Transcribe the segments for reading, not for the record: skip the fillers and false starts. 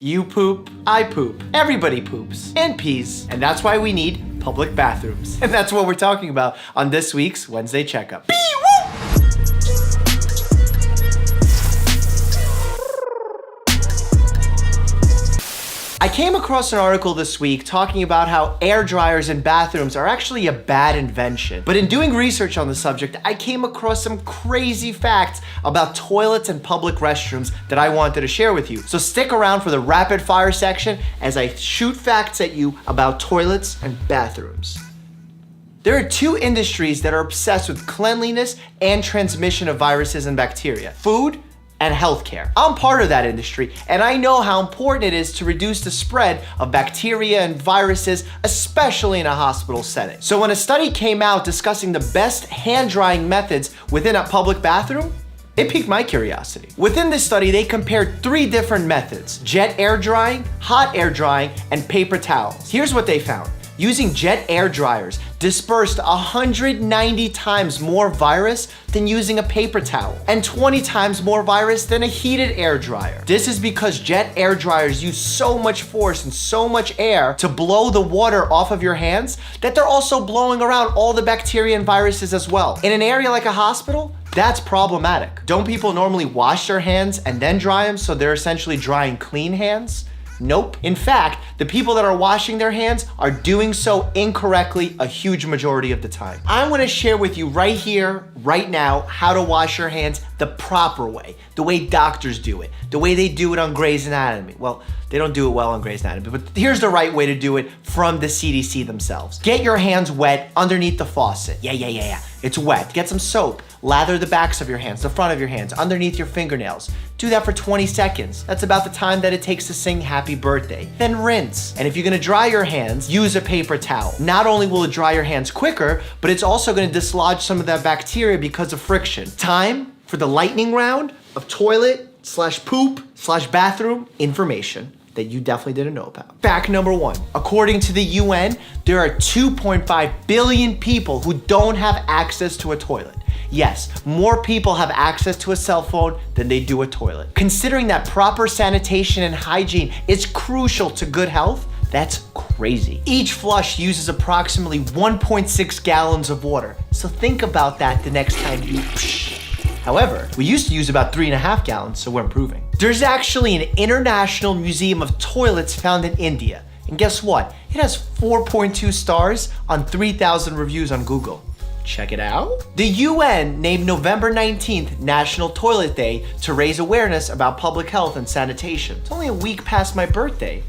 You poop, I poop, everybody poops and pees, and that's why we need public bathrooms. And that's what we're talking about on this week's Wednesday Checkup. I came across an article this week talking about how air dryers in bathrooms are actually a bad invention. But in doing research on the subject, I came across some crazy facts about toilets and public restrooms that I wanted to share with you. So stick around for the rapid fire section as I shoot facts at you about toilets and bathrooms. There are two industries that are obsessed with cleanliness and transmission of viruses and bacteria: food and healthcare. I'm part of that industry, and I know how important it is to reduce the spread of bacteria and viruses, especially in a hospital setting. So when a study came out discussing the best hand drying methods within a public bathroom, it piqued my curiosity. Within this study, they compared 3 different methods: jet air drying, hot air drying, and paper towels. Here's what they found. Using jet air dryers dispersed 190 times more virus than using a paper towel, and 20 times more virus than a heated air dryer. This is because jet air dryers use so much force and so much air to blow the water off of your hands that they're also blowing around all the bacteria and viruses as well. In an area like a hospital, that's problematic. Don't people normally wash their hands and then dry them so they're essentially drying clean hands? Nope. In fact, the people that are washing their hands are doing so incorrectly a huge majority of the time. I want to share with you right here, right now, how to wash your hands the proper way, the way doctors do it, the way they do it on Grey's Anatomy. Well, they don't do it well on Grey's Anatomy, but here's the right way to do it from the CDC themselves. Get your hands wet underneath the faucet. Yeah. It's wet. Get some soap. Lather the backs of your hands, the front of your hands, underneath your fingernails. Do that for 20 seconds. That's about the time that it takes to sing happy birthday. Then rinse. And if you're gonna dry your hands, use a paper towel. Not only will it dry your hands quicker, but it's also gonna dislodge some of that bacteria because of friction. Time for the lightning round of toilet/poop/bathroom information that you definitely didn't know about. Fact number 1, according to the UN, there are 2.5 billion people who don't have access to a toilet. Yes, more people have access to a cell phone than they do a toilet. Considering that proper sanitation and hygiene is crucial to good health, that's crazy. Each flush uses approximately 1.6 gallons of water. So think about that the next time you psh. However, we used to use about 3.5 gallons, so we're improving. There's actually an international museum of toilets found in India. And guess what? It has 4.2 stars on 3,000 reviews on Google. Check it out. The UN named November 19th National Toilet Day to raise awareness about public health and sanitation. It's only a week past my birthday.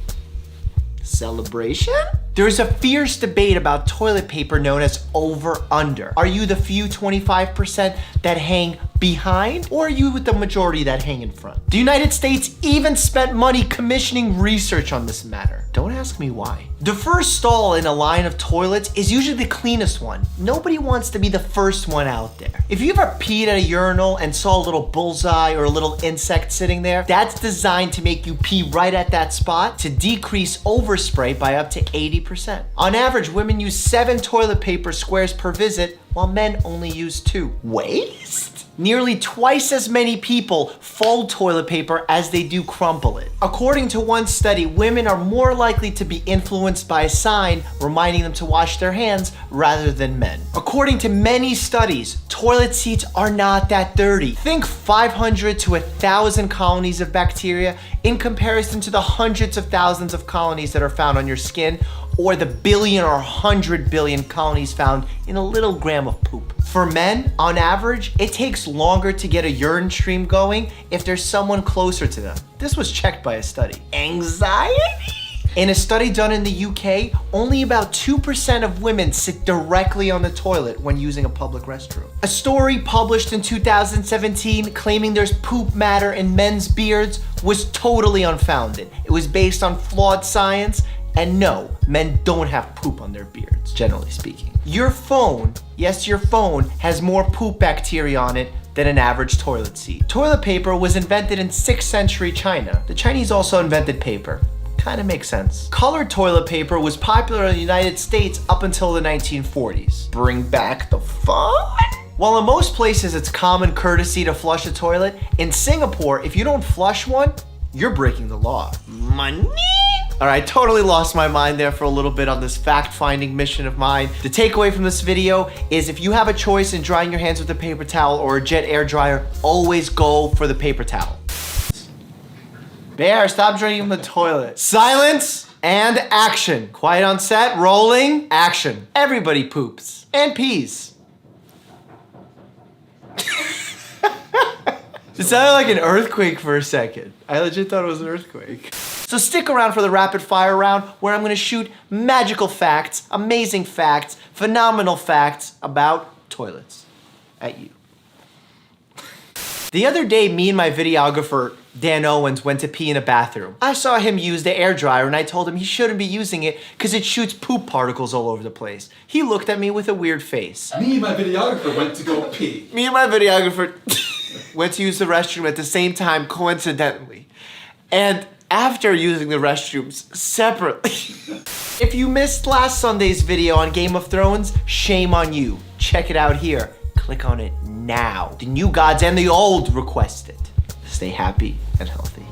Celebration? There's a fierce debate about toilet paper known as over-under. Are you the few 25% that hang behind, or are you with the majority that hang in front? The United States even spent money commissioning research on this matter. Don't ask me why. The first stall in a line of toilets is usually the cleanest one. Nobody wants to be the first one out there. If you ever peed at a urinal and saw a little bullseye or a little insect sitting there, that's designed to make you pee right at that spot to decrease overspray by up to 80%. On average, women use 7 toilet paper squares per visit, while men only use 2. Waste? Nearly twice as many people fold toilet paper as they do crumple it. According to one study, women are more likely to be influenced by a sign reminding them to wash their hands rather than men. According to many studies, toilet seats are not that dirty. Think 500 to 1,000 colonies of bacteria in comparison to the hundreds of thousands of colonies that are found on your skin, or the billion or 100 billion colonies found in a little gram of poop. For men, on average, it takes longer to get a urine stream going if there's someone closer to them. This was checked by a study. Anxiety? In a study done in the UK, only about 2% of women sit directly on the toilet when using a public restroom. A story published in 2017 claiming there's poop matter in men's beards was totally unfounded. It was based on flawed science. And no, men don't have poop on their beards, generally speaking. Your phone, yes, your phone has more poop bacteria on it than an average toilet seat. Toilet paper was invented in 6th century China. The Chinese also invented paper. Kind of makes sense. Colored toilet paper was popular in the United States up until the 1940s. Bring back the fun? While in most places it's common courtesy to flush a toilet, in Singapore, if you don't flush one, you're breaking the law. Money? All right, totally lost my mind there for a little bit on this fact-finding mission of mine. The takeaway from this video is if you have a choice in drying your hands with a paper towel or a jet air dryer, always go for the paper towel. Bear, stop drinking from the toilet. Silence and action. Quiet on set, rolling, action. Everybody poops and pees. It sounded like an earthquake for a second. I legit thought it was an earthquake. So stick around for the rapid fire round where I'm gonna shoot magical facts, amazing facts, phenomenal facts about toilets at you. The other day, me and my videographer, Dan Owens, went to pee in a bathroom. I saw him use the air dryer and I told him he shouldn't be using it because it shoots poop particles all over the place. He looked at me with a weird face. Me and my videographer went to go pee. Me and my videographer went to use the restroom at the same time, coincidentally. And after using the restrooms separately. If you missed last Sunday's video on Game of Thrones, shame on you. Check it out here. Click on it now. The new gods and the old request it. Stay happy and healthy.